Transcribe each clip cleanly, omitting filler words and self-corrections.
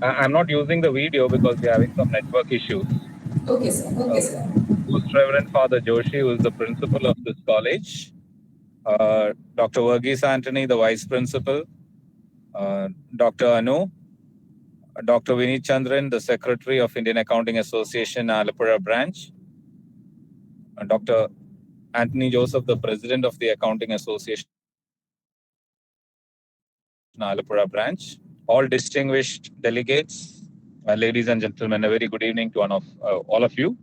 I'm not using the video because we're having some network issues. Okay, sir. Okay, Uh, sir. Most Reverend Father Joshi, who is the principal of this college, Dr. Verghese Anthony, the vice principal, Dr. Anu, Dr. Vinit Chandran, the secretary of Indian Accounting Association, Alapura branch, Dr. Anthony Joseph, the president of the Accounting Association, Alapura branch, all distinguished delegates, ladies and gentlemen, a very good evening to all of you.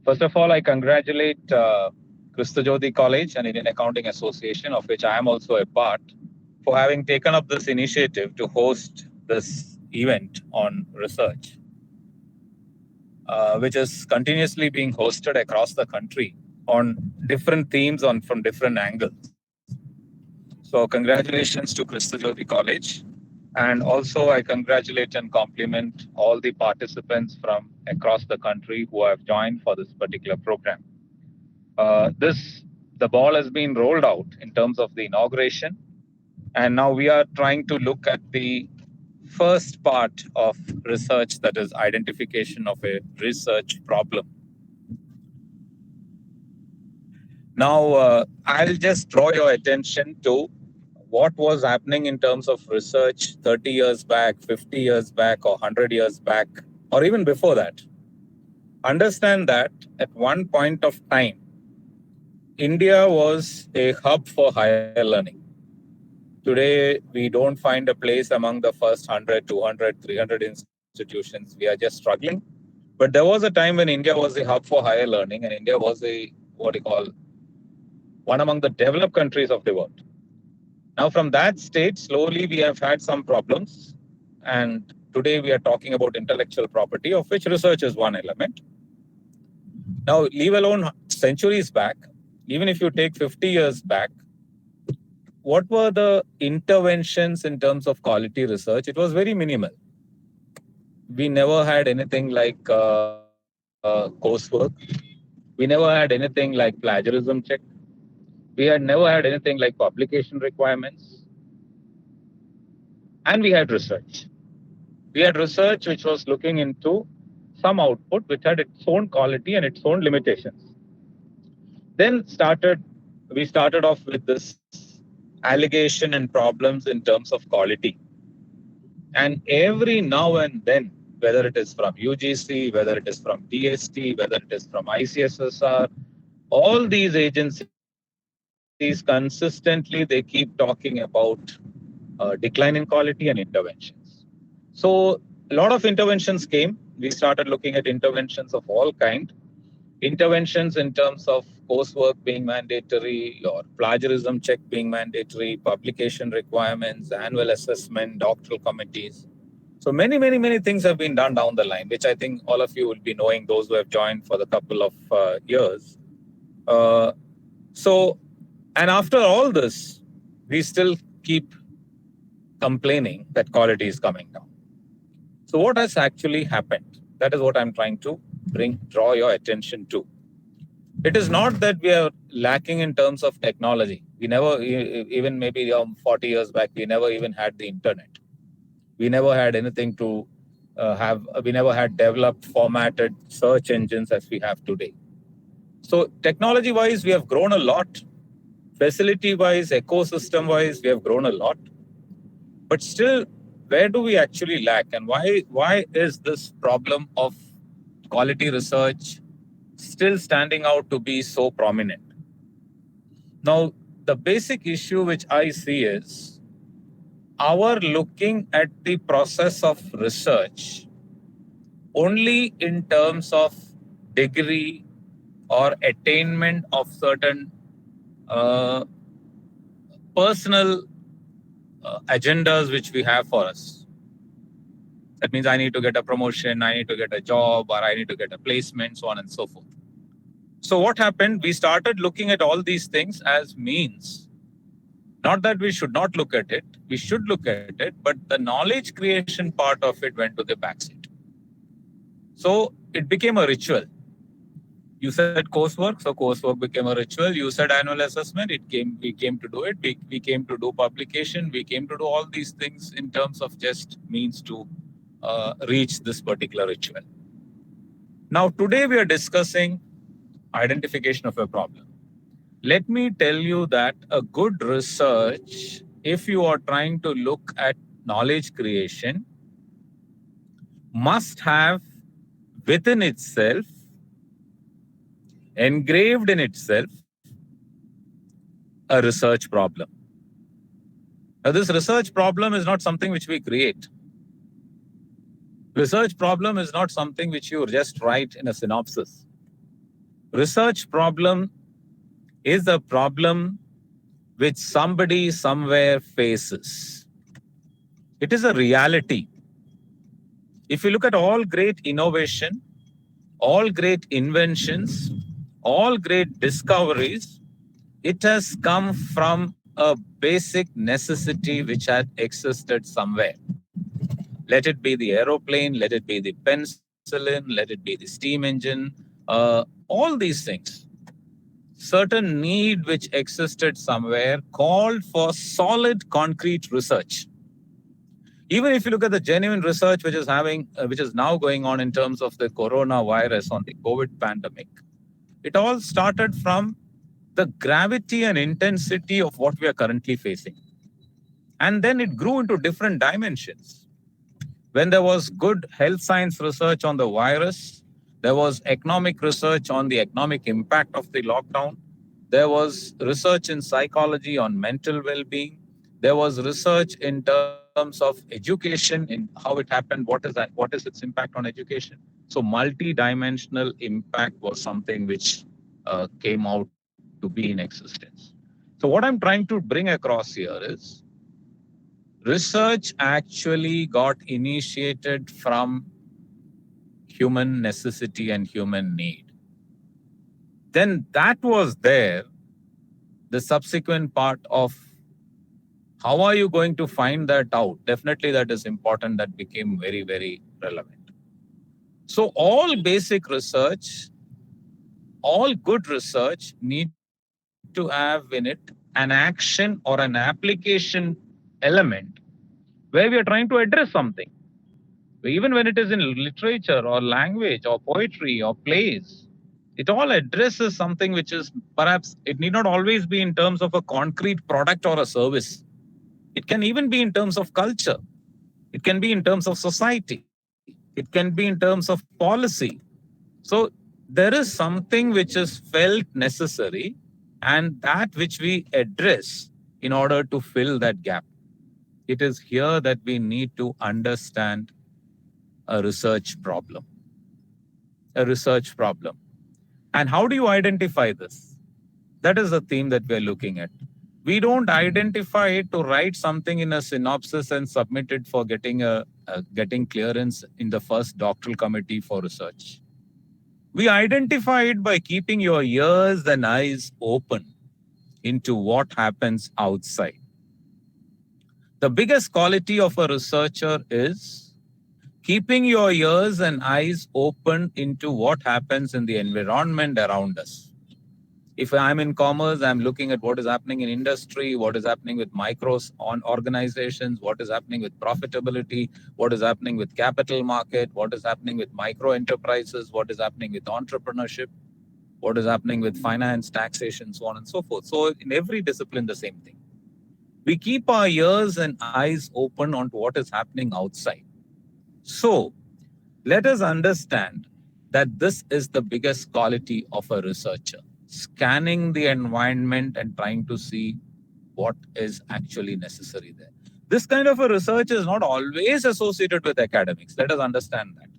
First of all, I congratulate Christajodi College and Indian Accounting Association, of which I am also a part, for having taken up this initiative to host this event on research, which is continuously being hosted across the country on different themes on from different angles. So, congratulations to Christajodi College. And also, I congratulate and compliment all the participants from across the country who have joined for this particular program. This the ball has been rolled out in terms of the inauguration, and now we are trying to look at the first part of research, that is identification of a research problem. Now, I'll just draw your attention to what was happening in terms of research 30 years back, 50 years back, or 100 years back, or even before that. Understand that at one point of time, India was a hub for higher learning. Today, we don't find a place among the first 100, 200, 300 institutions. We are just struggling. But there was a time when India was a hub for higher learning, and India was what you call, one among the developed countries of the world. Now, from that state, slowly we have had some problems. And today we are talking about intellectual property, of which research is one element. Now, leave alone centuries back, even if you take 50 years back, what were the interventions in terms of quality research? It was very minimal. We never had anything like coursework. We never had anything like plagiarism check. We had never had anything like publication requirements. And we had research. We had research which was looking into some output which had its own quality and its own limitations. Then we started off with this allegation and problems in terms of quality. And every now and then, whether it is from UGC, whether it is from DST, whether it is from ICSSR, all these agencies consistently they keep talking about decline in quality and interventions. So a lot of interventions came. We started looking at interventions of all kind. Interventions in terms of coursework being mandatory, or plagiarism check being mandatory, publication requirements, annual assessment, doctoral committees. So many things have been done down the line, which I think all of you will be knowing, those who have joined for the couple of years. Uh, so, and after all this, we still keep complaining that quality is coming down. So, what has actually happened? That is what I'm trying to draw your attention to. It is not that we are lacking in terms of technology. We never, even maybe 40 years back, we never even had the internet. We never had anything to we never had developed formatted search engines as we have today. So, technology wise, we have grown a lot. Facility wise, ecosystem wise, we have grown a lot. But still, where do we actually lack, and why is this problem of quality research still standing out to be so prominent? Now, the basic issue which I see is our looking at the process of research only in terms of degree or attainment of certain uh, personal agendas which we have for us. That means I need to get a promotion, I need to get a job, or I need to get a placement, so on and so forth. So, what happened? We started looking at all these things as means. Not that we should not look at it, we should look at it, but the knowledge creation part of it went to the backseat. So, it became a ritual. You said coursework, so coursework became a ritual. You said annual assessment, we came to do it. We came to do publication, we came to do all these things in terms of just means to reach this particular ritual. Now, today we are discussing identification of a problem. Let me tell you that a good research, if you are trying to look at knowledge creation, must have within itself, engraved in itself, a research problem. Now, this research problem is not something which we create. Research problem is not something which you just write in a synopsis. Research problem is a problem which somebody somewhere faces. It is a reality. If you look at all great innovation, all great inventions, all great discoveries, it has come from a basic necessity which had existed somewhere. Let it be the aeroplane, let it be the penicillin, let it be the steam engine, all these things. Certain need which existed somewhere called for solid concrete research. Even if you look at the genuine research which is now going on in terms of the coronavirus on the COVID pandemic, it all started from the gravity and intensity of what we are currently facing. And then it grew into different dimensions. When there was good health science research on the virus, there was economic research on the economic impact of the lockdown. There was research in psychology on mental well-being. There was research in terms of education, in how it happened, what is its impact on education. So multi-dimensional impact was something which came out to be in existence. So what I'm trying to bring across here is research actually got initiated from human necessity and human need. Then that was there. The subsequent part of how are you going to find that out? Definitely that is important. That became very, very relevant. So all basic research, all good research need to have in it an action or an application element where we are trying to address something. Even when it is in literature or language or poetry or plays, it all addresses something which is perhaps, it need not always be in terms of a concrete product or a service. It can even be in terms of culture. It can be in terms of society. It can be in terms of policy. So there is something which is felt necessary and that which we address in order to fill that gap. It is here that we need to understand a research problem. A research problem. And how do you identify this? That is the theme that we're looking at. We don't identify it to write something in a synopsis and submit it for getting clearance in the first doctoral committee for research. We identify it by keeping your ears and eyes open into what happens outside. The biggest quality of a researcher is keeping your ears and eyes open into what happens in the environment around us. If I'm in commerce, I'm looking at what is happening in industry, what is happening with micros on organizations, what is happening with profitability, what is happening with capital market, what is happening with micro enterprises, what is happening with entrepreneurship, what is happening with finance, taxation, so on and so forth. So in every discipline, the same thing. We keep our ears and eyes open onto what is happening outside. So let us understand that this is the biggest quality of a researcher. Scanning the environment and trying to see what is actually necessary there. This kind of a research is not always associated with academics. Let us understand that.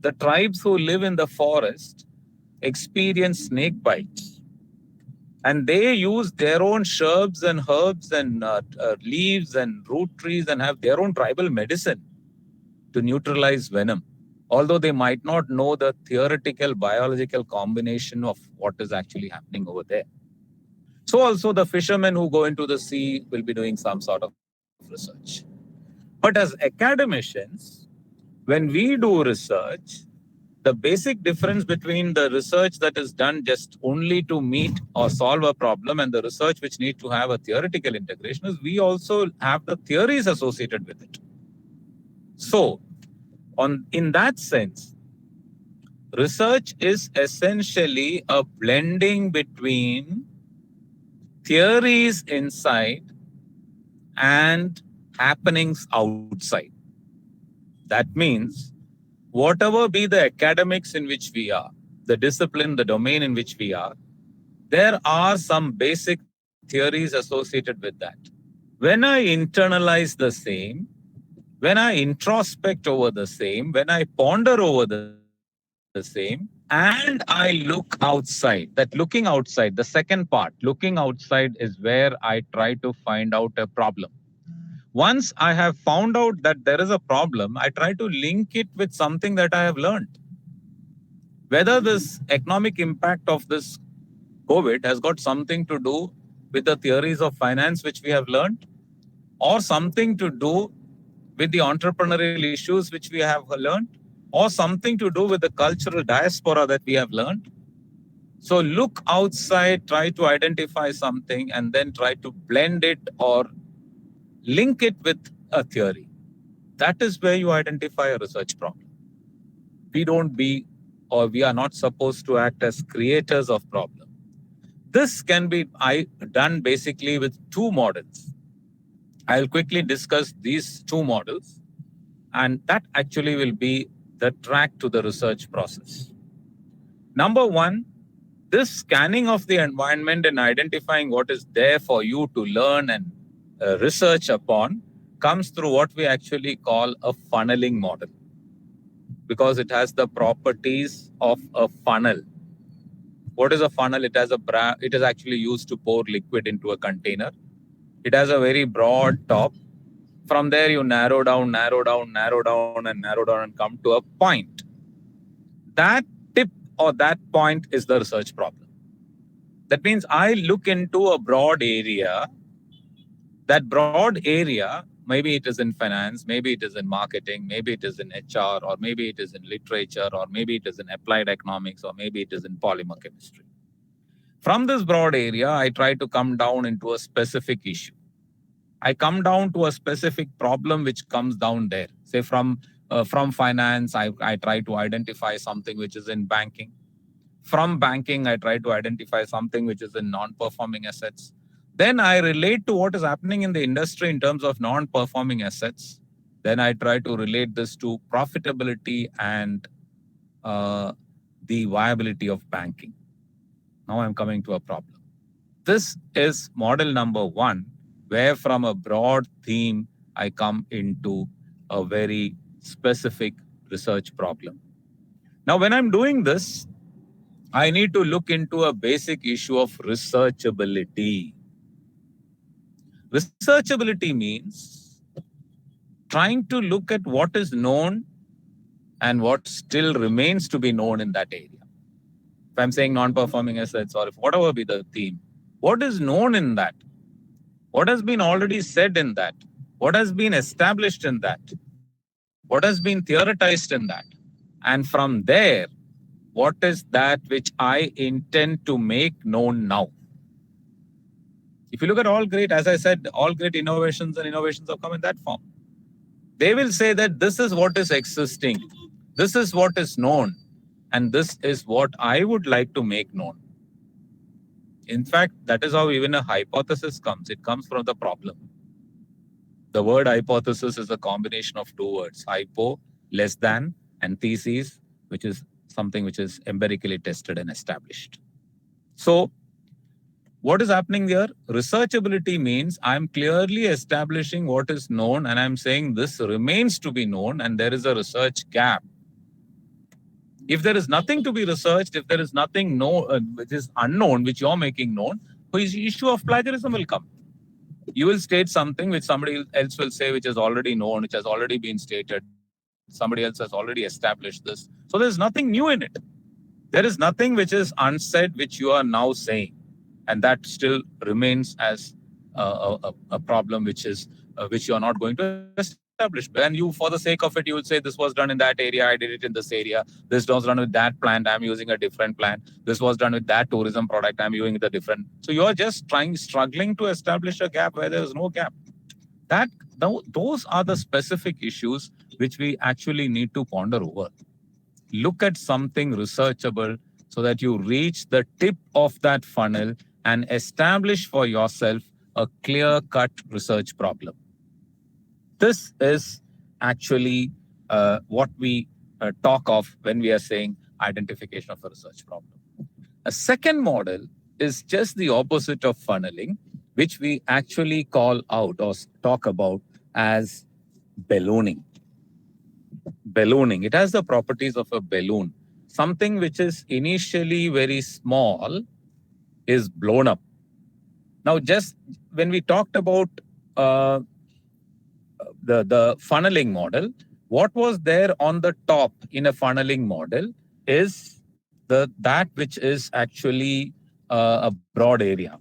The tribes who live in the forest experience snake bites, and they use their own shrubs and herbs and leaves and root trees and have their own tribal medicine to neutralize venom, although they might not know the theoretical biological combination of what is actually happening over there. So also the fishermen who go into the sea will be doing some sort of research. But as academicians, when we do research, the basic difference between the research that is done just only to meet or solve a problem and the research which need to have a theoretical integration is we also have the theories associated with it. So In that sense, research is essentially a blending between theories inside and happenings outside. That means whatever be the academics in which we are, the discipline, the domain in which we are, there are some basic theories associated with that. When I internalize the same, when I introspect over the same, when I ponder over the same, and I look outside, that looking outside, the second part, looking outside is where I try to find out a problem. Once I have found out that there is a problem, I try to link it with something that I have learned. Whether this economic impact of this COVID has got something to do with the theories of finance which we have learned, or something to do with the entrepreneurial issues which we have learned, or something to do with the cultural diaspora that we have learned. So look outside, try to identify something, and then try to blend it or link it with a theory. That is where you identify a research problem. We don't be, or we are not supposed to act as creators of problem. This can be done basically with two models. I'll quickly discuss these two models, and that actually will be the track to the research process. Number one, this scanning of the environment and identifying what is there for you to learn and research upon comes through what we actually call a funneling model, because it has the properties of a funnel. What is a funnel? It is actually used to pour liquid into a container. It has a very broad top. From there, you narrow down, and come to a point. That tip or that point is the research problem. That means I look into a broad area. That broad area, maybe it is in finance, maybe it is in marketing, maybe it is in HR, or maybe it is in literature, or maybe it is in applied economics, or maybe it is in polymer chemistry. From this broad area, I try to come down into a specific issue. I come down to a specific problem which comes down there. Say from finance, I try to identify something which is in banking. From banking, I try to identify something which is in non-performing assets. Then I relate to what is happening in the industry in terms of non-performing assets. Then I try to relate this to profitability and the viability of banking. Now I'm coming to a problem. This is model number one, where from a broad theme, I come into a very specific research problem. Now, when I'm doing this, I need to look into a basic issue of researchability. Researchability means trying to look at what is known and what still remains to be known in that area. If I'm saying non-performing assets, or if whatever be the theme, what is known in that? What has been already said in that? What has been established in that? What has been theoretized in that? And from there, what is that which I intend to make known now? If you look at all great, as I said, all great innovations and innovations have come in that form. They will say that this is what is existing, this is what is known, and this is what I would like to make known. In fact, that is how even a hypothesis comes. It comes from the problem. The word hypothesis is a combination of two words, hypo, less than, and thesis, which is something which is empirically tested and established. So, what is happening here? Researchability means I'm clearly establishing what is known, and I'm saying this remains to be known, and there is a research gap. If there is nothing to be researched, if there is nothing which is unknown, which you're making known, the issue of plagiarism will come. You will state something which somebody else will say, which is already known, which has already been stated. Somebody else has already established this. So there's nothing new in it. There is nothing which is unsaid, which you are now saying. And that still remains as a problem which you are not going to establish. And you, for the sake of it, you will say this was done in that area, I did it in this area. This was done with that plant, I'm using a different plant. This was done with that tourism product, I'm using the different. So you are just struggling to establish a gap where there is no gap. Those are the specific issues which we actually need to ponder over. Look at something researchable so that you reach the tip of that funnel and establish for yourself a clear-cut research problem. This is actually what we talk of when we are saying identification of a research problem. A second model is just the opposite of funneling, which we actually call out or talk about as ballooning. Ballooning. It has the properties of a balloon. Something which is initially very small is blown up. Now, just when we talked about the funneling model, what was there on the top in a funneling model is that which is actually a broad area.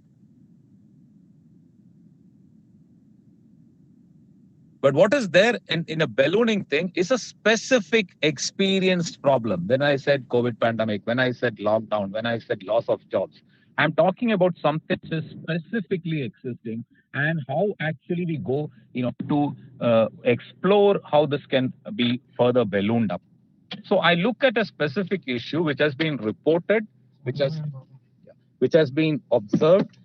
But what is there in a ballooning thing is a specific experienced problem. When I said COVID pandemic, when I said lockdown, when I said loss of jobs, I'm talking about something which is specifically existing and how actually we go, to explore how this can be further ballooned up. So I look at a specific issue which has been reported, which has been observed,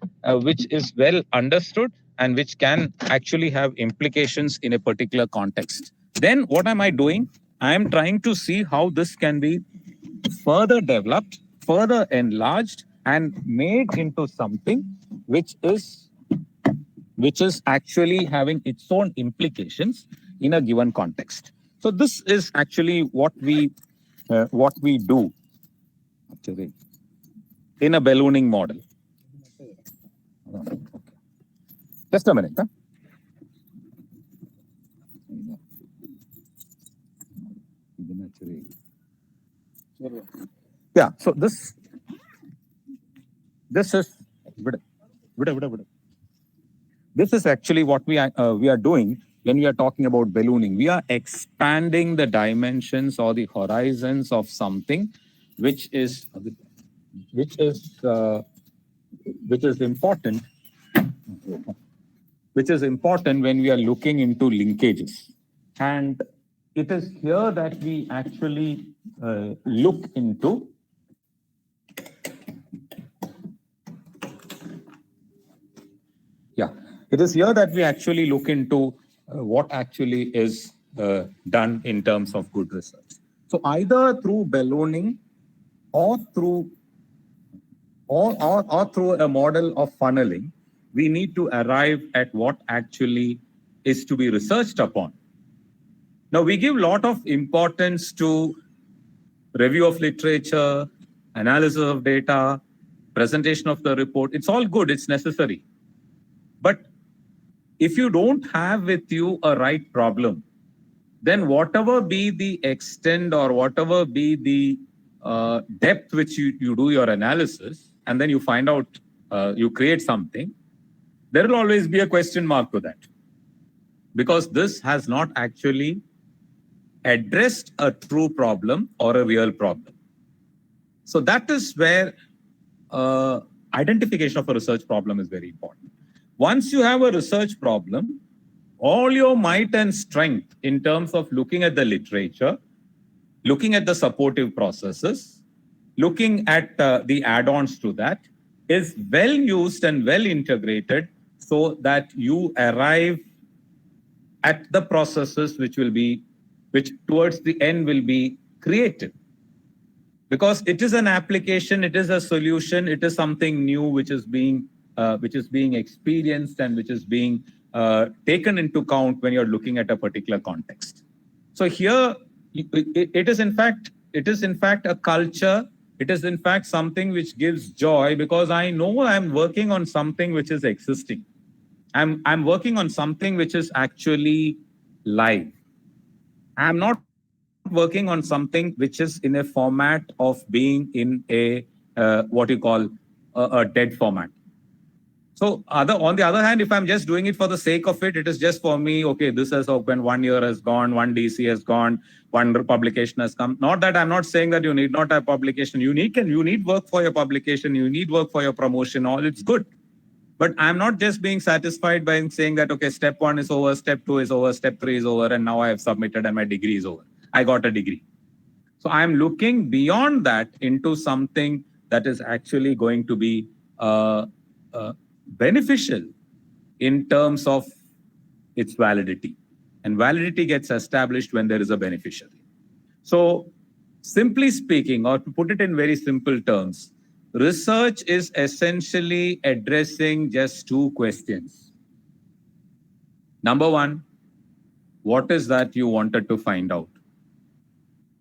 which is well understood, and which can actually have implications in a particular context. Then what am I doing? I am trying to see how this can be further developed, further enlarged, and made into something which is actually having its own implications in a given context. So this is actually what we do actually in a ballooning model. Just a minute. Huh? Yeah. So this is this is actually what we are doing when we are talking about ballooning. We are expanding the dimensions or the horizons of something which is important. Which is important when we are looking into linkages. And it is here that we actually look into it is here that we actually look into what actually is done in terms of good research. So either through ballooning or through a model of funneling, we need to arrive at what actually is to be researched upon. Now, we give a lot of importance to review of literature, analysis of data, presentation of the report. It's all good, it's necessary. But if you don't have with you a right problem, then whatever be the extent or whatever be the depth which you do your analysis, and then you find out, you create something, there will always be a question mark to that. Because this has not actually addressed a true problem or a real problem. So that is where identification of a research problem is very important. Once you have a research problem, all your might and strength in terms of looking at the literature, looking at the supportive processes, looking at the add-ons to that is well used and well integrated so that you arrive at the processes which towards the end will be created. Because it is an application, it is a solution, it is something new which is being experienced and which is being taken into account when you're looking at a particular context. So here, it is in fact a culture. It is in fact something which gives joy because I know I'm working on something which is existing. I'm working on something which is actually live. I'm not working on something which is in a format of being in a what you call a dead format. So on the other hand, if I'm just doing it for the sake of it, it is just for me, okay, this has opened, 1 year has gone, one DC has gone, one publication has come. Not that I'm not saying that you need not have publication. You need work for your publication, you need work for your promotion, all it's good. But I'm not just being satisfied by saying that, okay, step 1 is over, step 2 is over, step 3 is over, and now I have submitted and my degree is over. I got a degree. So I'm looking beyond that into something that is actually going to be beneficial in terms of its validity. And validity gets established when there is a beneficiary. So simply speaking, or to put it in very simple terms, research is essentially addressing just two questions. Number one, what is that you wanted to find out?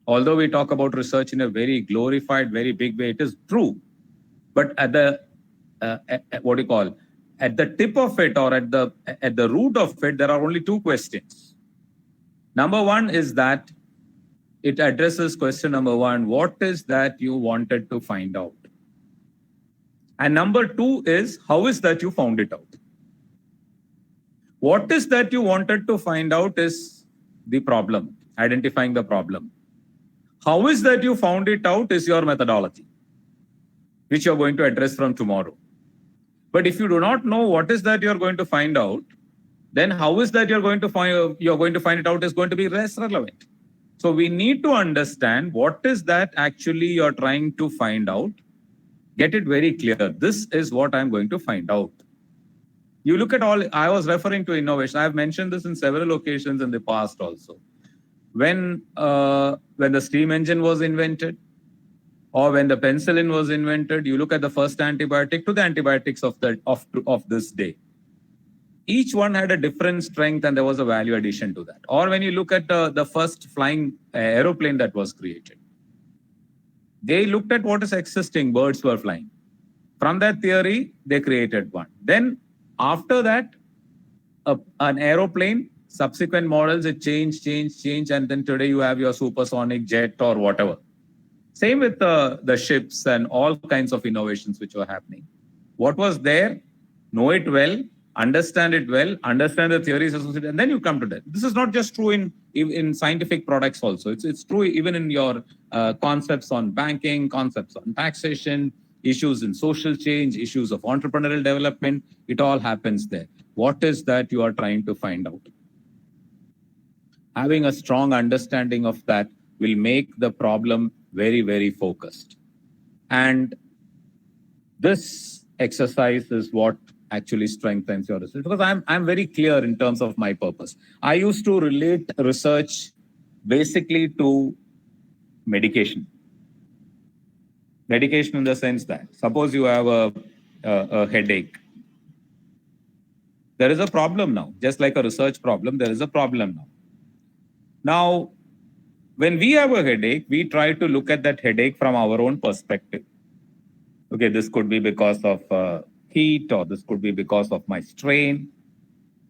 Although we talk about research in a very glorified, very big way, it is true. But at the, what do you call, at the tip of it or at the root of it, there are only two questions. Number one is that it addresses question number one, what is that you wanted to find out? And number two is, how is that you found it out? What is that you wanted to find out is the problem, identifying the problem. How is that you found it out is your methodology, which you're going to address from tomorrow. But if you do not know what is that you're going to find out, then how is that you're going to find it out is going to be less relevant. So we need to understand what is that actually you're trying to find out. Get it very clear. This is what I'm going to find out. You look at all, I was referring to innovation. I've mentioned this in several occasions in the past also. When the steam engine was invented, or when the penicillin was invented, you look at the first antibiotic to the antibiotics of this day. Each one had a different strength and there was a value addition to that. Or when you look at the first flying aeroplane that was created, they looked at what is existing, birds were flying. From that theory, they created one. Then after that, an aeroplane, subsequent models, it changed, and then today you have your supersonic jet or whatever. Same with the ships and all kinds of innovations which were happening. What was there, know it well, understand it well, understand the theories associated, and then you come to that. This is not just true in scientific products also. It's true even in your concepts on banking, concepts on taxation, issues in social change, issues of entrepreneurial development. It all happens there. What is that you are trying to find out? Having a strong understanding of that will make the problem very, very focused. And this exercise is what actually strengthens your research, because I'm very clear in terms of my purpose. I used to relate research basically to medication. Medication in the sense that, suppose you have a headache. There is a problem now, just like a research problem, there is a problem now. Now, when we have a headache, we try to look at that headache from our own perspective. Okay, this could be because of heat, or this could be because of my strain.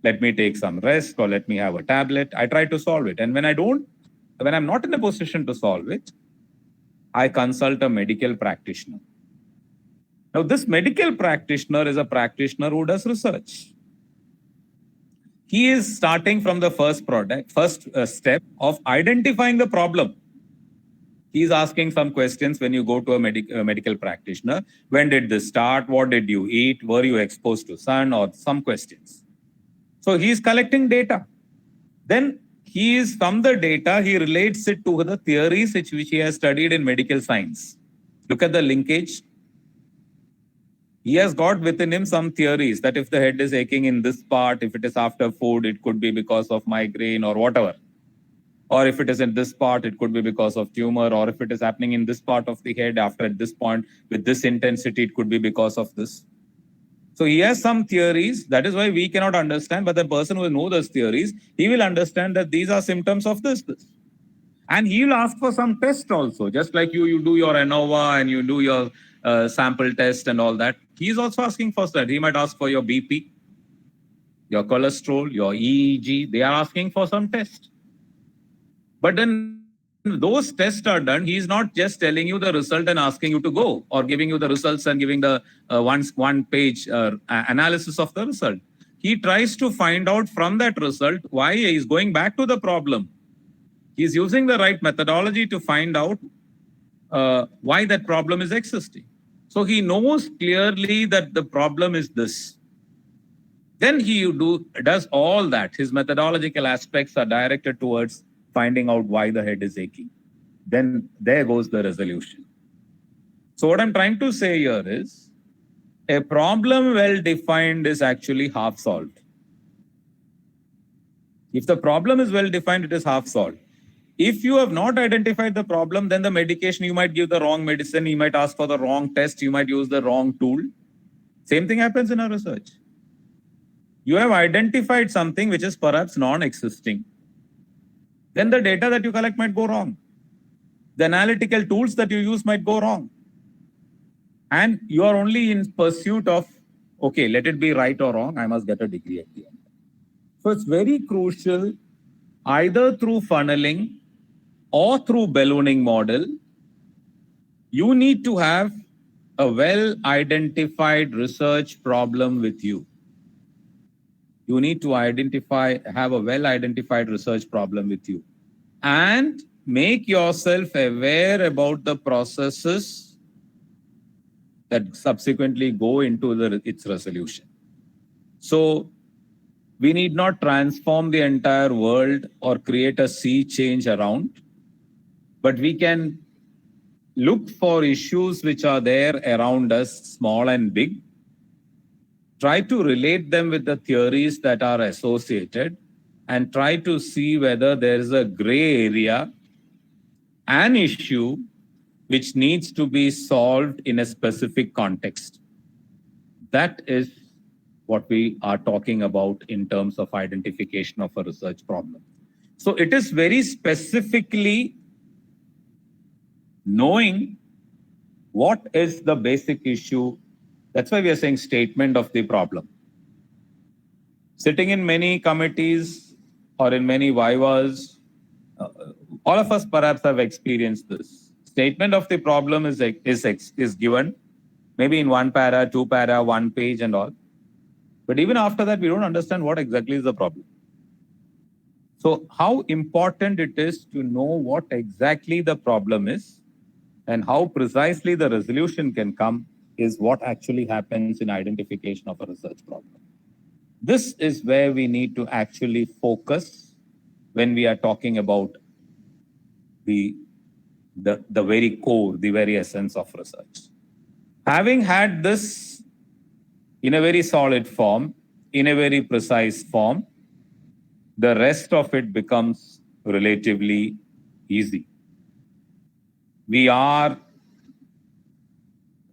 Let me take some rest, or let me have a tablet. I try to solve it. And when I'm not in a position to solve it, I consult a medical practitioner. Now, this medical practitioner is a practitioner who does research. He is starting from the first step of identifying the problem. He's asking some questions when you go to a medical practitioner. When did this start? What did you eat? Were you exposed to sun? Or some questions. So he's collecting data. Then from the data, he relates it to the theories which he has studied in medical science. Look at the linkage. He has got within him some theories that if the head is aching in this part, if it is after food, it could be because of migraine or whatever. Or if it is in this part, it could be because of tumor. Or if it is happening in this part of the head after at this point, with this intensity, it could be because of this. So he has some theories. That is why we cannot understand. But the person who knows those theories, he will understand that these are symptoms of this. And he will ask for some test also. Just like you do your ANOVA and you do your sample test and all that. He's also asking for that. He might ask for your BP, your cholesterol, your EEG. They are asking for some test. But then those tests are done. He's not just telling you the result and asking you to go, or giving you the results and giving the one-page analysis of the result. He tries to find out from that result why he's going back to the problem. He's using the right methodology to find out why that problem is existing. So he knows clearly that the problem is this. Then he does all that. His methodological aspects are directed towards finding out why the head is aching. Then there goes the resolution. So what I'm trying to say here is a problem well defined is actually half solved. If the problem is well defined, it is half solved. If you have not identified the problem, then the medication, you might give the wrong medicine, you might ask for the wrong test, you might use the wrong tool. Same thing happens in our research. You have identified something which is perhaps non-existing. Then the data that you collect might go wrong. The analytical tools that you use might go wrong. And you are only in pursuit of, okay, let it be right or wrong, I must get a degree at the end. So it's very crucial, either through funneling or through ballooning model, you need to have a well-identified research problem with you. You need to have a well-identified research problem with you and make yourself aware about the processes that subsequently go into its resolution. So we need not transform the entire world or create a sea change around, but we can look for issues which are there around us, small and big, try to relate them with the theories that are associated, and try to see whether there is a gray area, an issue which needs to be solved in a specific context. That is what we are talking about in terms of identification of a research problem. So it is very specifically knowing what is the basic issue. That's why we are saying statement of the problem. Sitting in many committees or in many vivas, all of us perhaps have experienced this. Statement of the problem is given, maybe in one para, two para, one page and all. But even after that, we don't understand what exactly is the problem. So how important it is to know what exactly the problem is and how precisely the resolution can come is what actually happens in identification of a research problem. This is where we need to actually focus when we are talking about the very core, the very essence of research. Having had this in a very solid form, in a very precise form, the rest of it becomes relatively easy. We are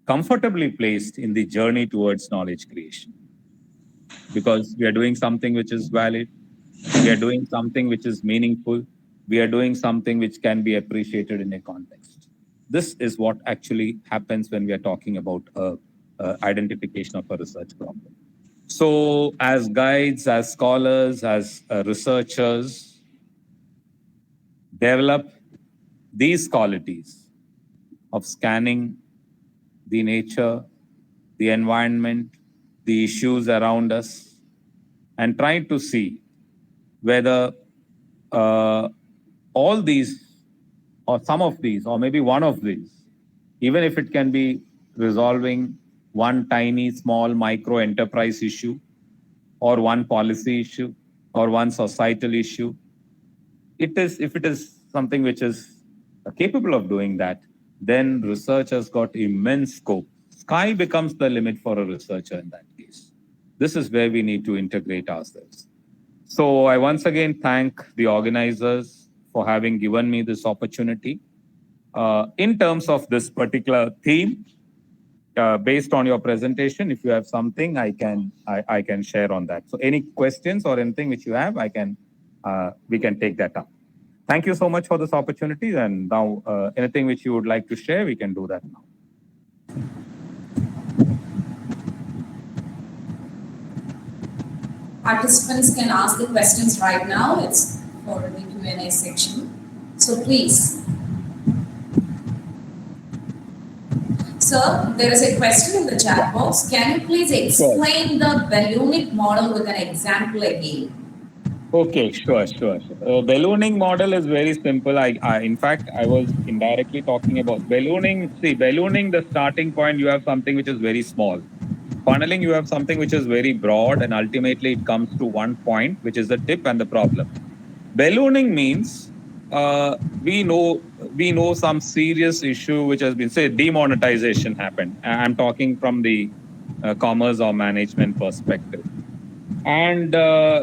comfortably placed in the journey towards knowledge creation because we are doing something which is valid, we are doing something which is meaningful, we are doing something which can be appreciated in a context. This is what actually happens when we are talking about identification of a research problem. So as guides, as scholars, as researchers, develop these qualities of scanning the nature, the environment, the issues around us, and try to see whether all these or some of these or maybe one of these, even if it can be resolving one tiny small micro enterprise issue or one policy issue or one societal issue, if it is something which is capable of doing that, then research has got immense scope. Sky becomes the limit for a researcher in that case. This is where we need to integrate ourselves. So I once again thank the organizers for having given me this opportunity. In terms of this particular theme, based on your presentation, if you have something, I can share on that. So any questions or anything which you have, we can take that up. Thank you so much for this opportunity. And now anything which you would like to share, we can do that now. Participants can ask the questions right now. It's for the Q&A section. So please. Sir, there is a question in the chat box. Can you please explain the ballooning model with an example again? Okay, sure. Ballooning model is very simple. In fact, I was indirectly talking about ballooning. See, ballooning, the starting point, you have something which is very small. Funneling, you have something which is very broad, and ultimately it comes to one point, which is the tip and the problem. Ballooning means we know some serious issue which has been, say, demonetization happened. I'm talking from the commerce or management perspective. And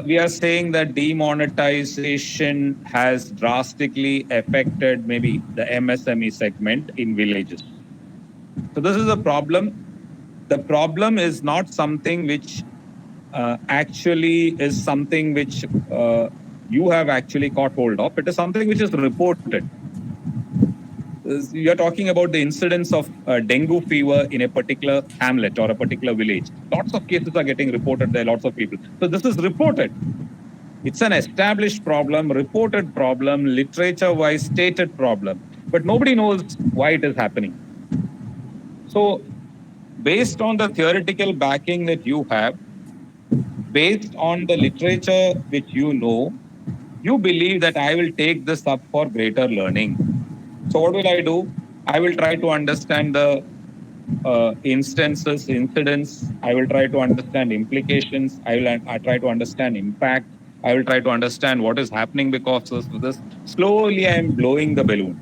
we are saying that demonetization has drastically affected maybe the MSME segment in villages. So this is a problem. The problem is not something which actually is something which you have actually caught hold of. It is something which is reported. You're talking about the incidence of dengue fever in a particular hamlet or a particular village. Lots of cases are getting reported there, lots of people. So this is reported. It's an established problem, reported problem, literature-wise stated problem, but nobody knows why it is happening. So based on the theoretical backing that you have, based on the literature which you know, you believe that I will take this up for greater learning. So what will I do? I will try to understand the instances, incidents. I will try to understand implications. I try to understand impact. I will try to understand what is happening because of this. Slowly, I am blowing the balloon.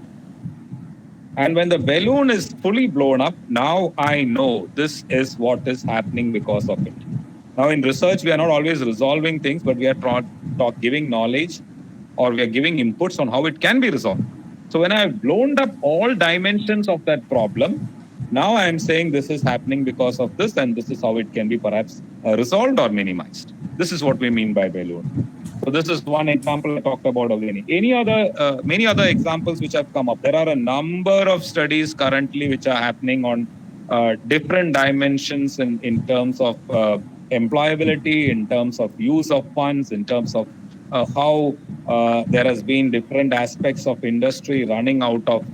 And when the balloon is fully blown up, now I know this is what is happening because of it. Now, in research, we are not always resolving things, but we are giving knowledge, or we are giving inputs on how it can be resolved. So when I have blown up all dimensions of that problem, now I am saying this is happening because of this, and this is how it can be perhaps resolved or minimized. This is what we mean by balloon. So this is one example I talked about already. Many other examples which have come up. There are a number of studies currently which are happening on different dimensions in terms of employability, in terms of use of funds, in terms of how there has been different aspects of industry running out of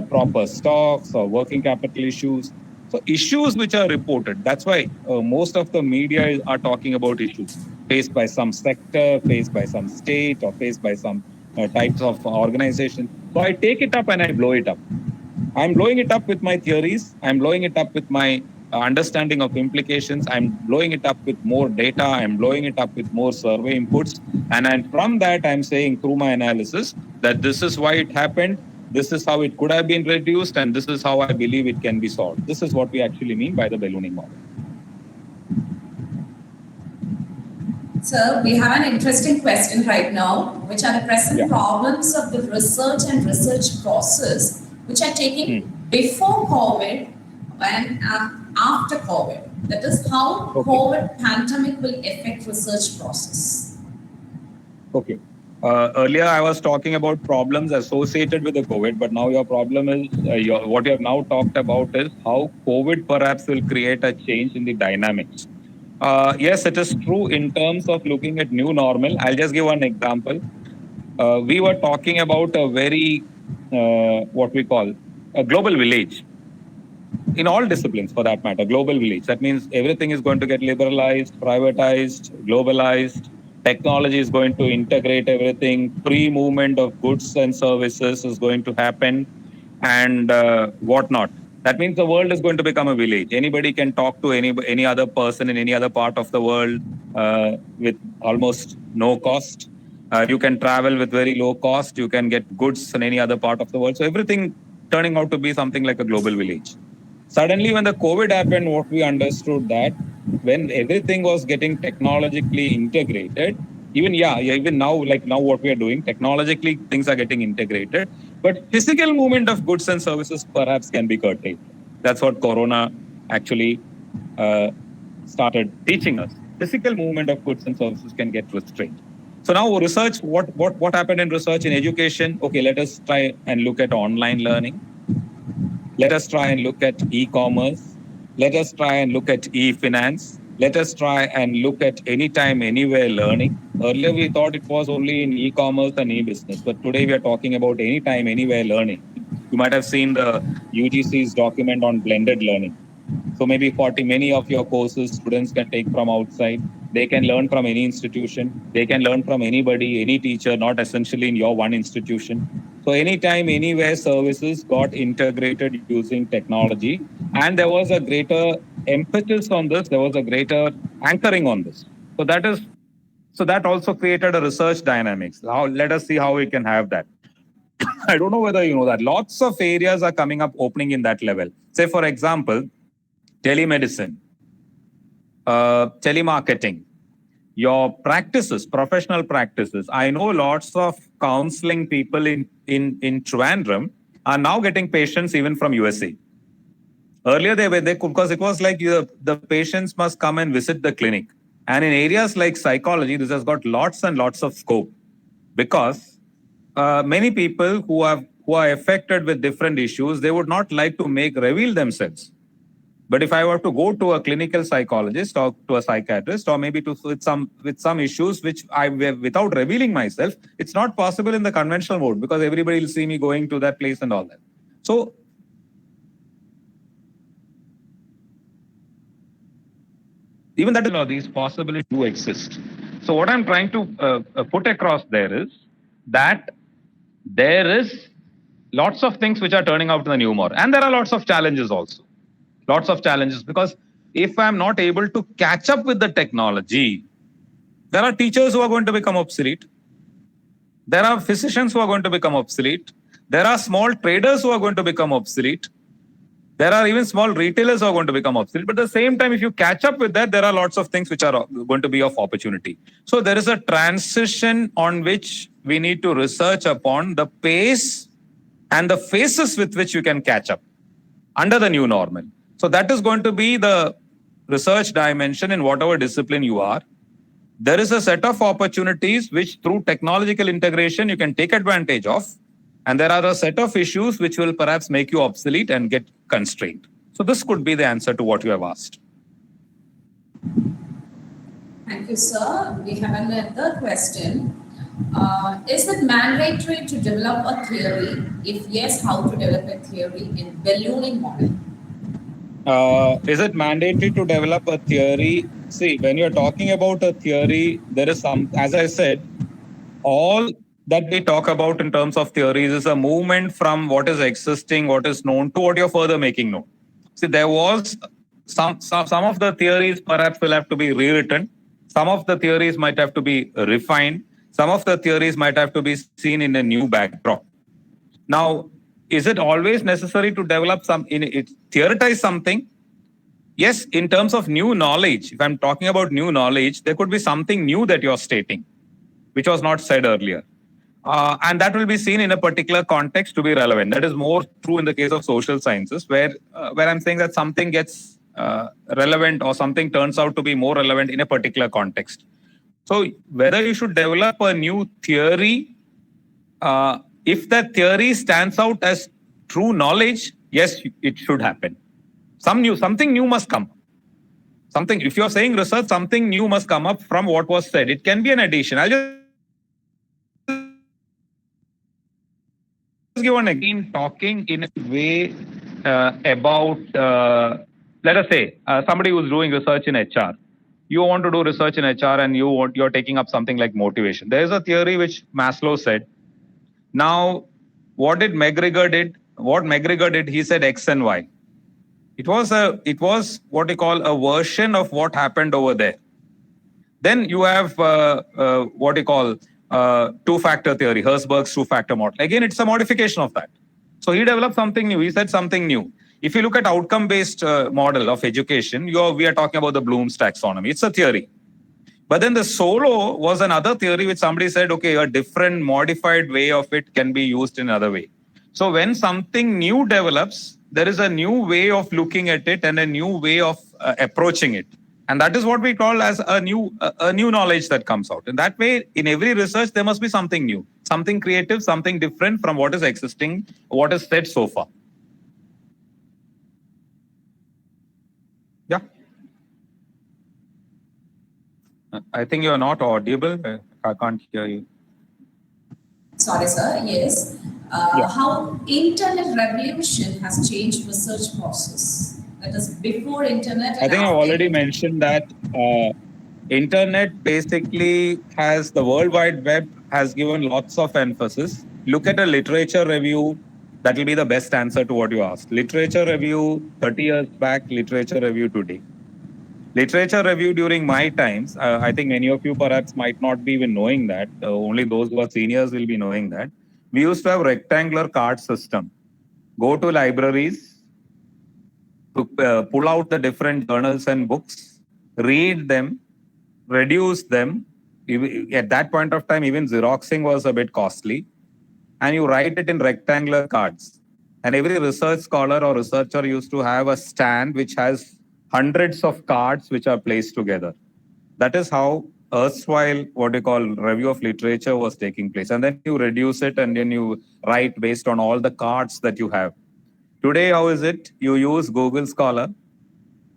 proper stocks or working capital issues. So issues which are reported. That's why most of the media are talking about issues faced by some sector, faced by some state, or faced by some types of organization. So I take it up and I blow it up. I'm blowing it up with my theories. I'm blowing it up with my understanding of implications. I'm blowing it up with more data. I'm blowing it up with more survey inputs. And from that, I'm saying through my analysis that this is why it happened. This is how it could have been reduced. And this is how I believe it can be solved. This is what we actually mean by the ballooning model. Sir, we have an interesting question right now, which are the present problems of the research and research process, which are taking before COVID and after COVID. That is how COVID pandemic will affect research process. Okay. Earlier, I was talking about problems associated with the COVID, but now your problem is, what you have now talked about is how COVID perhaps will create a change in the dynamics. Yes, it is true in terms of looking at new normal. I'll just give one example. We were talking about a very, what we call a global village. In all disciplines, for that matter, global village. That means everything is going to get liberalized, privatized, globalized. Technology is going to integrate everything. Free movement of goods and services is going to happen, and whatnot. That means the world is going to become a village. Anybody can talk to any other person in any other part of the world with almost no cost. You can travel with very low cost. You can get goods in any other part of the world. So everything turning out to be something like a global village. Suddenly, when the COVID happened, what we understood that when everything was getting technologically integrated, even now, like now what we are doing, technologically things are getting integrated, but physical movement of goods and services perhaps can be curtailed. That's what Corona actually started teaching us. Physical movement of goods and services can get restrained. So now research, what happened in research in education? Okay, let us try and look at online learning. Let us try and look at e-commerce. Let us try and look at e-finance. Let us try and look at anytime, anywhere learning. Earlier, we thought it was only in e-commerce and e-business, but today we are talking about anytime, anywhere learning. You might have seen the UGC's document on blended learning. So maybe many of your courses, students can take from outside. They can learn from any institution. They can learn from anybody, any teacher, not essentially in your one institution. So anytime, anywhere services got integrated using technology. And there was a greater impetus on this. There was a greater anchoring on this. So that also created a research dynamics. Now let us see how we can have that. I don't know whether you know that lots of areas are coming up, opening in that level. Say, for example, telemedicine, telemarketing, your practices, professional practices. I know lots of counseling people in Trivandrum are now getting patients even from USA. Earlier they could, because it was like the patients must come and visit the clinic. And in areas like psychology, this has got lots and lots of scope, because many people who are affected with different issues, they would not like to reveal themselves. But if I were to go to a clinical psychologist or to a psychiatrist, or maybe with some issues which without revealing myself, it's not possible in the conventional mode, because everybody will see me going to that place and all that. So even that, these possibilities do exist. So what I'm trying to put across there is that there is lots of things which are turning out in the new model, and there are lots of challenges also. Lots of challenges, because if I'm not able to catch up with the technology, there are teachers who are going to become obsolete. There are physicians who are going to become obsolete. There are small traders who are going to become obsolete. There are even small retailers who are going to become obsolete. But at the same time, if you catch up with that, there are lots of things which are going to be of opportunity. So there is a transition on which we need to research upon the pace and the phases with which you can catch up under the new normal. So that is going to be the research dimension in whatever discipline you are. There is a set of opportunities which through technological integration you can take advantage of. And there are a set of issues which will perhaps make you obsolete and get constrained. So this could be the answer to what you have asked. Thank you, sir. We have another question. Is it mandatory to develop a theory? If yes, how to develop a theory in ballooning model? Is it mandatory to develop a theory? See, when you're talking about a theory, there is some, as I said, all that we talk about in terms of theories is a movement from what is existing, what is known, to what you're further making known. See, there was some of the theories perhaps will have to be rewritten. Some of the theories might have to be refined. Some of the theories might have to be seen in a new backdrop. Now, is it always necessary to develop theorize something? Yes, in terms of new knowledge, if I'm talking about new knowledge, there could be something new that you're stating, which was not said earlier. And that will be seen in a particular context to be relevant. That is more true in the case of social sciences, where I'm saying that something gets relevant or something turns out to be more relevant in a particular context. So whether you should develop a new theory, if that theory stands out as true knowledge, yes, it should happen. Something new must come. If you're saying research, something new must come up from what was said. It can be an addition. I'll just give one again, talking in a way about, let us say, somebody who's doing research in HR. You want to do research in HR and you're taking up something like motivation. There is a theory which Maslow said. Now, what McGregor did, he said X and Y. It was what you call a version of what happened over there. Then you have what you call two-factor theory, Herzberg's two-factor model. Again, it's a modification of that. So he developed something new. He said something new. If you look at outcome-based model of education, we are talking about the Bloom's taxonomy. It's a theory. But then the solo was another theory which somebody said, okay, a different modified way of it can be used in another way. So when something new develops, there is a new way of looking at it and a new way of approaching it. And that is what we call as a new knowledge that comes out. In that way, in every research, there must be something new, something creative, something different from what is existing, what is said so far. Yeah. I think you're not audible. I can't hear you. Sorry, sir. Yes. How internet revolution has changed research process? That is before internet. I think I've already mentioned that internet basically has the World Wide Web has given lots of emphasis. Look at a literature review. That will be the best answer to what you asked. Literature review 30 years back, literature review today. Literature review during my times, I think many of you perhaps might not be even knowing that. Only those who are seniors will be knowing that. We used to have rectangular card system. Go to libraries, to pull out the different journals and books, read them, reduce them. At that point of time, even Xeroxing was a bit costly. And you write it in rectangular cards. And every research scholar or researcher used to have a stand which has hundreds of cards which are placed together. That is how erstwhile what you call review of literature was taking place. And then you reduce it and then you write based on all the cards that you have. Today, how is it? You use Google Scholar.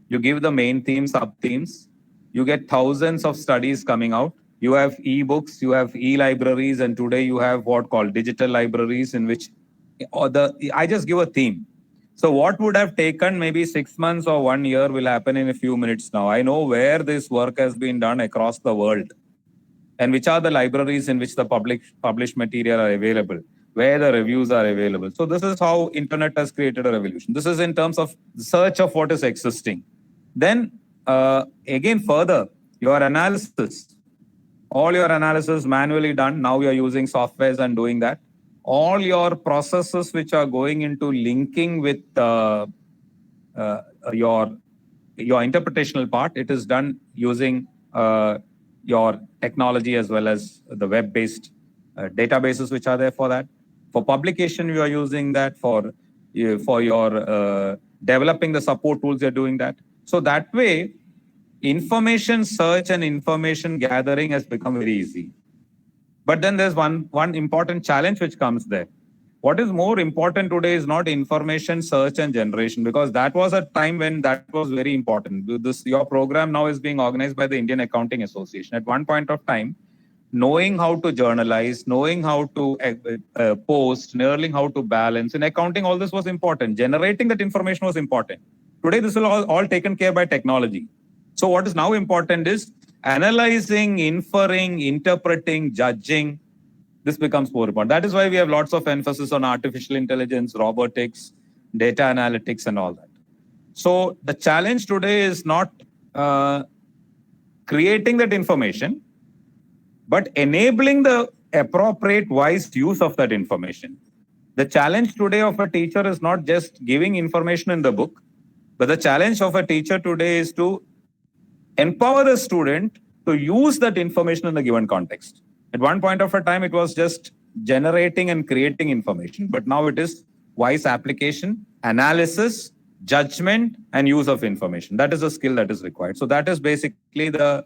You give the main themes, sub-themes. You get thousands of studies coming out. You have e-books, you have e-libraries, and today you have what called digital libraries in which I just give a theme. So what would have taken maybe 6 months or 1 year will happen in a few minutes now. I know where this work has been done across the world and which are the libraries in which the published material are available, where the reviews are available. So this is how internet has created a revolution. This is in terms of search of what is existing. Then again further, your analysis, all your analysis manually done. Now you're using softwares and doing that. All your processes which are going into linking with your interpretational part, it is done using your technology as well as the web-based databases which are there for that. For publication, you are using that. For your developing the support tools, you're doing that. So that way, information search and information gathering has become very easy. But then there's one important challenge which comes there. What is more important today is not information search and generation, because that was a time when that was very important. Your program now is being organized by the Indian Accounting Association. At one point of time, knowing how to journalize, knowing how to post, learning how to balance. In accounting, all this was important. Generating that information was important. Today, this is all taken care by technology. So what is now important is analyzing, inferring, interpreting, judging. This becomes more important. That is why we have lots of emphasis on artificial intelligence, robotics, data analytics, and all that. So the challenge today is not creating that information, but enabling the appropriate, wise use of that information. The challenge today of a teacher is not just giving information in the book, but the challenge of a teacher today is to empower the student to use that information in a given context. At one point of a time, it was just generating and creating information, but now it is wise application, analysis, judgment, and use of information. That is a skill that is required. So that is basically the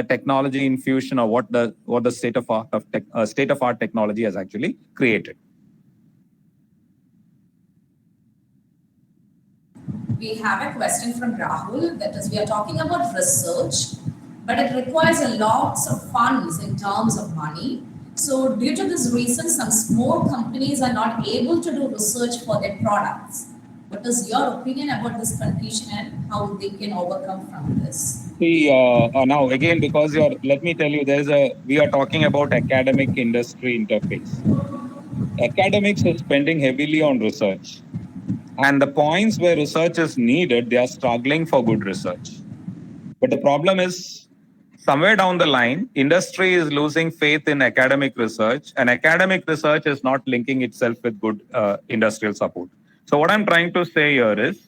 technology infusion, or what the state of art technology has actually created. We have a question from Rahul, that is, we are talking about research, but it requires a lots of funds in terms of money. So due to this reason, some small companies are not able to do research for their products. What is your opinion about this condition and how they can overcome from this? See, now again, because let me tell you, we are talking about academic industry interface. Academics are spending heavily on research. And the points where research is needed, they are struggling for good research. But the problem is, somewhere down the line, industry is losing faith in academic research, and academic research is not linking itself with good industrial support. So what I'm trying to say here is,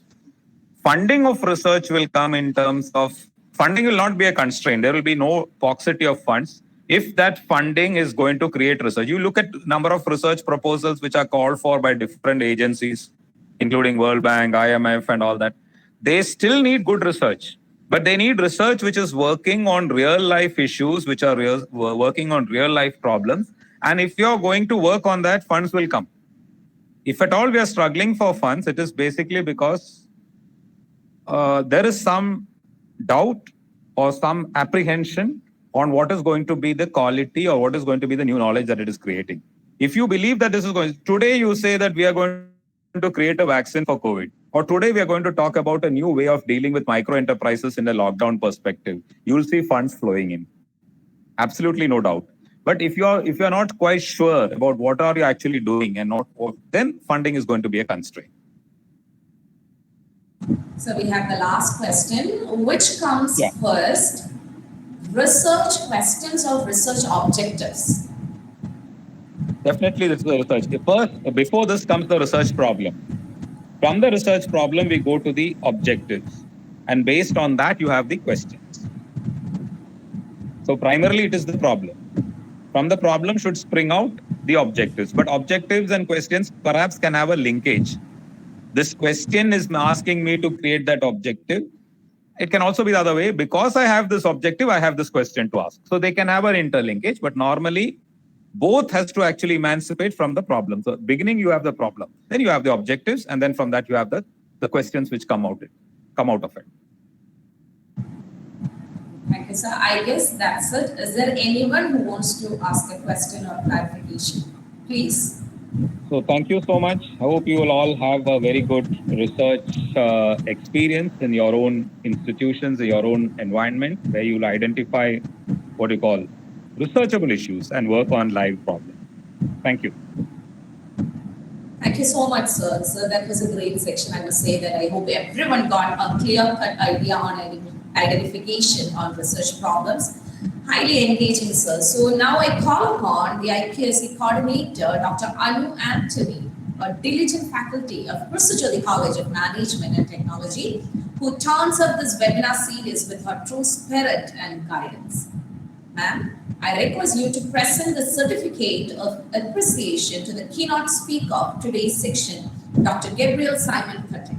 funding of research will come in terms of, funding will not be a constraint. There will be no paucity of funds if that funding is going to create research. You look at number of research proposals which are called for by different agencies, including World Bank, IMF, and all that. They still need good research, but they need research which is working on real life issues, which are working on real life problems. And if you're going to work on that, funds will come. If at all we are struggling for funds, it is basically because there is some doubt or some apprehension on what is going to be the quality or what is going to be the new knowledge that it is creating. If you believe that this is going, today you say that we are going to create a vaccine for COVID, or today we are going to talk about a new way of dealing with micro enterprises in a lockdown perspective, you will see funds flowing in. Absolutely no doubt. But if you're not quite sure about what are you actually doing and not what, then funding is going to be a constraint. So we have the last question. Which comes Yeah. first? Research questions or research objectives? Definitely, this is the research. Before this comes the research problem. From the research problem, we go to the objectives. And based on that, you have the questions. So primarily, it is the problem. From the problem should spring out the objectives. But objectives and questions perhaps can have a linkage. This question is asking me to create that objective. It can also be the other way. Because I have this objective, I have this question to ask. So they can have an interlinkage, but normally both has to actually emancipate from the problem. So beginning, you have the problem, then you have the objectives, and then from that you have the questions which come out of it. Thank you, sir. I guess that's it. Is there anyone who wants to ask a question or clarification? Please. So thank you so much. I hope you will all have a very good research experience in your own institutions, in your own environment, where you'll identify what you call researchable issues and work on live problems. Thank you. Thank you so much, sir. So that was a great section. I must say that I hope everyone got a clear-cut idea on identification on research problems. Highly engaging, sir. So now I call upon the IQAC coordinator, Dr. Anu Anthony, a diligent faculty of Prasuchodi College of Management and Technology, who turns up this webinar series with her true spirit and guidance. Ma'am, I request you to present the certificate of appreciation to the keynote speaker of today's section, Dr. Gabriel Simon Patel.